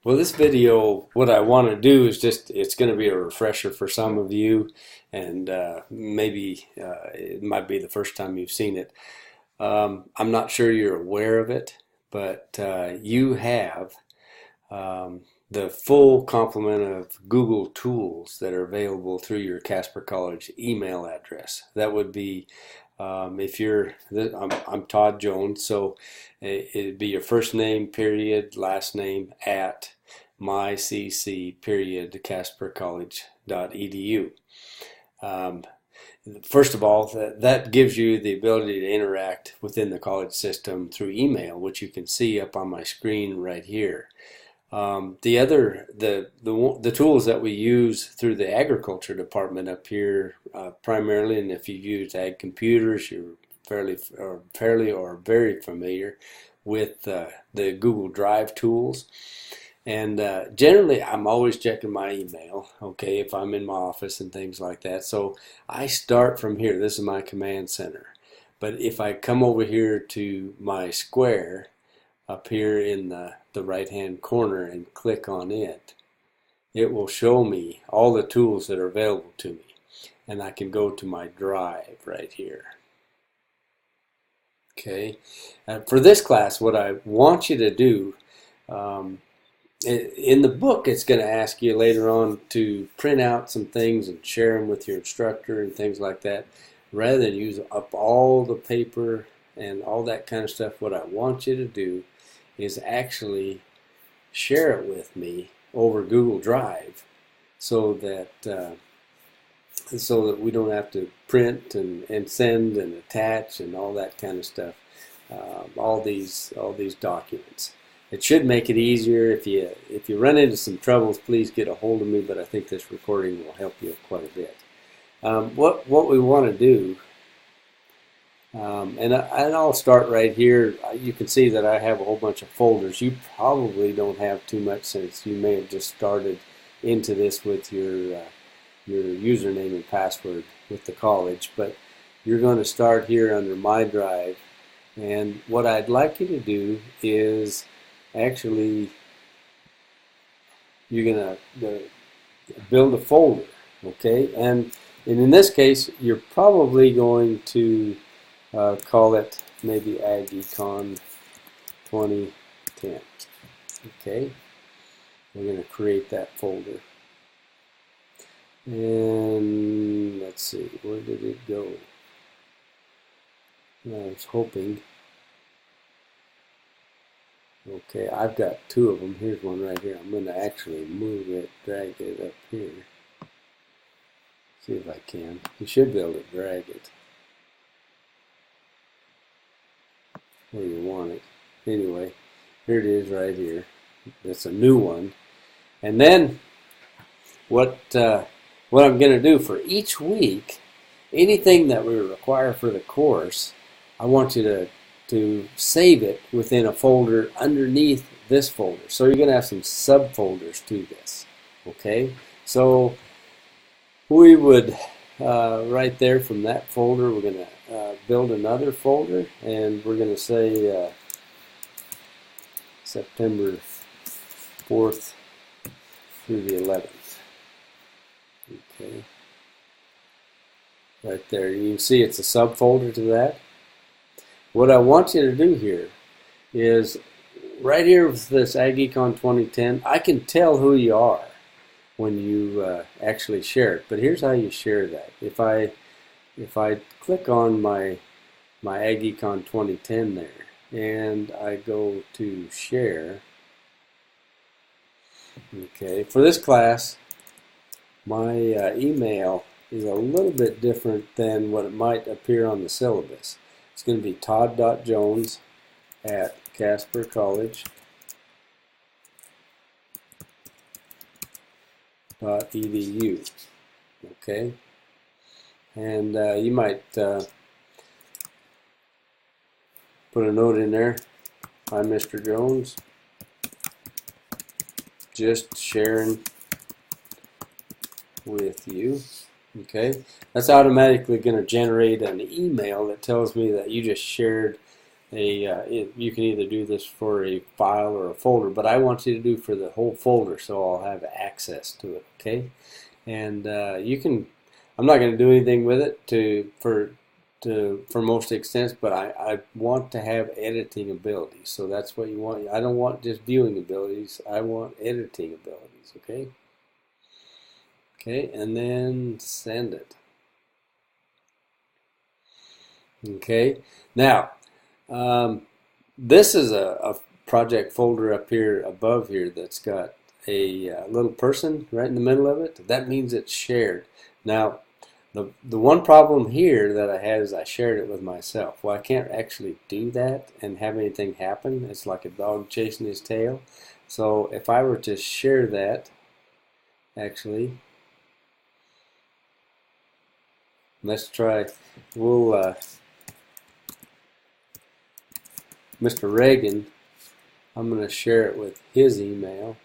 Well, this video, what I want to do is it's going to be a refresher for some of you, and maybe it might be the first time you've seen it. I'm not sure you're aware of it, but you have the full complement of Google tools that are available through your Casper College email address. That would be if you're, I'm Todd Jones, so it'd be your first name, period, last name, at mycc, period, caspercollege.edu. Um, First of all, that gives you the ability to interact within the college system through email, which you can see up on my screen right here. The tools that we use through the agriculture department up here primarily, and if you use ag computers, you're fairly or very familiar with the Google Drive tools. And generally, I'm always checking my email, okay, if I'm in my office and things like that. So I start from here. This is my command center. But if I come over here to my square up here in the right-hand corner and click on it, it will show me all the tools that are available to me. And I can go to my drive right here. Okay. For this class, what I want you to do, in the book, it's going to ask you later on to print out some things and share them with your instructor and things like that. Rather than use up all the paper and all that kind of stuff, what I want you to do is actually share it with me over Google Drive so that we don't have to print and send and attach and all that kind of stuff. All these documents. It should make it easier. If you run into some troubles, please get a hold of me. But I think this recording will help you quite a bit. What we want to do, and I'll start right here. You can see that I have a whole bunch of folders. You probably don't have too much since you may have just started into this with your username and password with the college. But you're going to start here under My Drive. And what I'd like you to do is actually, you're going to build a folder, okay? And in this case, you're probably going to call it maybe AGECon 2010, okay? We're going to create that folder. And let's see, where did it go? I was hoping. Okay, I've got two of them. Here's one right here. I'm going to actually move it, drag it up here. See if I can. You should be able to drag it where you want it. Anyway, here it is right here. That's a new one. And then what I'm going to do for each week, anything that we require for the course, I want you to save it within a folder underneath this folder. So you're going to have some subfolders to this. Okay? So we would, right there from that folder, we're going to build another folder, and we're going to say September 4th through the 11th. Okay. Right there. You can see it's a subfolder to that. What I want you to do here is, right here with this AGECon 2010, I can tell who you are when you actually share it. But here's how you share that. If I click on my AGECon 2010 there, and I go to share, okay, for this class, my email is a little bit different than what it might appear on the syllabus. It's going to be todd.jones@caspercollege.edu. Okay, and you might put a note in there. Hi, Mr. Jones. Just sharing with you. Okay, that's automatically going to generate an email that tells me that you just shared you can either do this for a file or a folder, but I want you to do for the whole folder, so I'll have access to it. Okay, and you can. I'm not going to do anything with it for most extents, but I want to have editing abilities. So that's what you want. I don't want just viewing abilities. I want editing abilities. Okay. Okay, and then send it. Okay. Now. This is a project folder up here above here that's got a little person right in the middle of it. That means it's shared. Now, the one problem here that I had is I shared it with myself. Well, I can't actually do that and have anything happen. It's like a dog chasing his tail. So if I were to share that, actually, let's try. We'll Mr. Reagan, I'm going to share it with his email,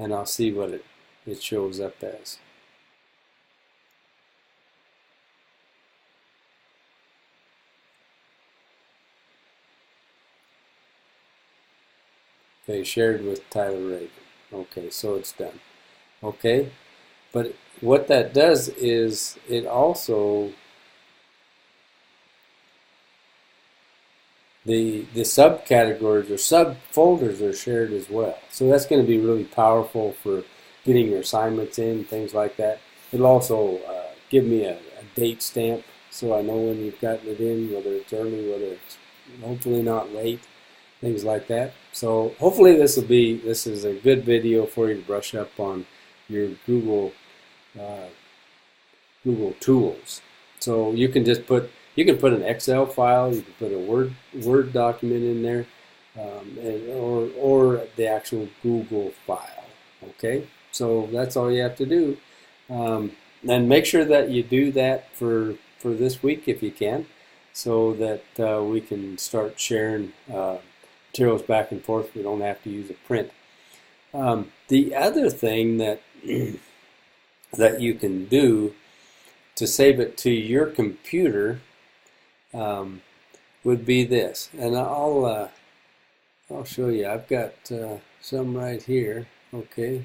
and I'll see what it shows up as. Okay, shared with Tyler Reagan. Okay, so it's done. Okay, but what that does is it also the subcategories or subfolders are shared as well. So that's going to be really powerful for getting your assignments in, things like that. It'll also give me a date stamp so I know when you've gotten it in, whether it's early, whether it's hopefully not late, things like that. So hopefully this is a good video for you to brush up on your Google tools. So you can just put an Excel file, you can put a Word document in there, or the actual Google file. Okay, so that's all you have to do, and make sure that you do that for this week if you can, so that we can start sharing materials back and forth. We don't have to use a print. The other thing that that you can do to save it to your computer would be this, and I'll show you. I've got some right here. Okay,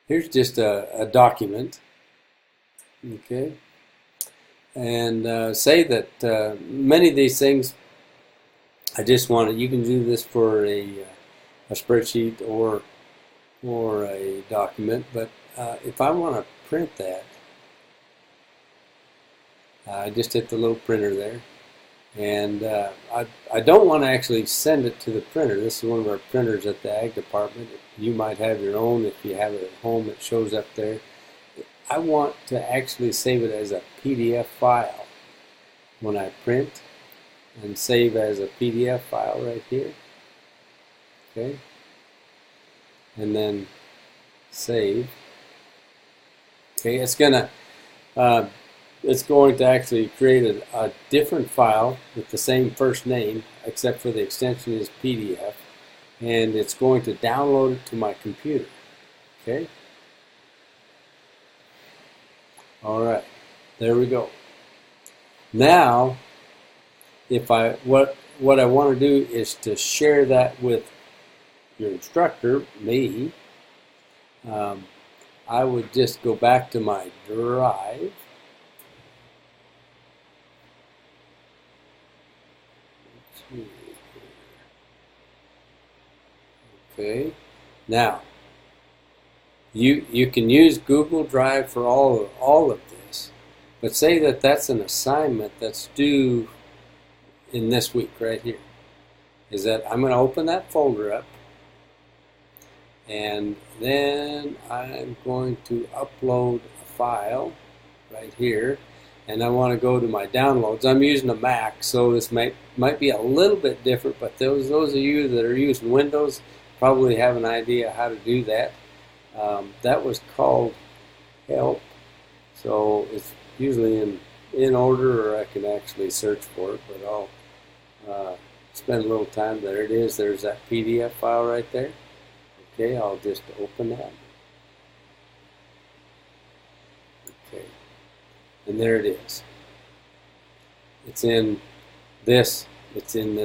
here's just a document. Okay, and say that many of these things I just want to. You can do this for a spreadsheet or a document, but if I want to print that, I just hit the little printer there, and I don't want to actually send it to the printer. This is one of our printers at the Ag department. You might have your own. If you have it at home, it shows up there. I want to actually save it as a PDF file when I print, and save as a PDF file right here. Okay, and then save. Okay, it's going to actually create a different file with the same first name, except for the extension is PDF, and it's going to download it to my computer. Okay. All right, there we go. Now, if what I want to do is to share that with your instructor, me. I would just go back to my drive. Okay, now you can use Google Drive for all of this, but say that that's an assignment that's due in this week right here. Is that I'm going to open that folder up, and then I'm going to upload a file right here, and I want to go to my downloads. I'm using a Mac, so this might be a little bit different, but those of you that are using Windows probably have an idea how to do that. That was called help, so it's usually in order, or I can actually search for it, but I'll spend a little time. There it is. There's that PDF file right there. Okay, I'll just open that. Okay, and there it is. it's in this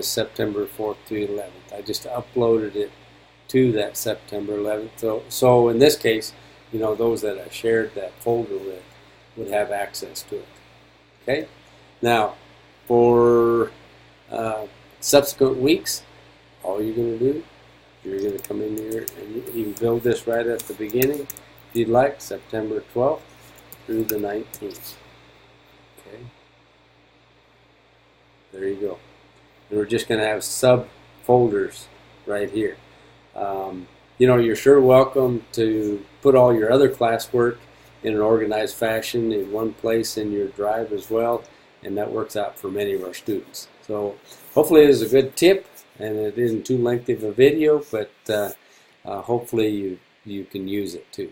September 4th to 11th. I just uploaded it to that September 11th. So in this case, those that I shared that folder with would have access to it. Okay? Now, for subsequent weeks, all you're going to do, you're going to come in here and you can build this right at the beginning, if you'd like, September 12th through the 19th. Okay? There you go. And we're just going to have subfolders right here. You're sure welcome to put all your other classwork in an organized fashion in one place in your drive as well, and that works out for many of our students. So hopefully it is a good tip, and it isn't too lengthy of a video, but hopefully you can use it too.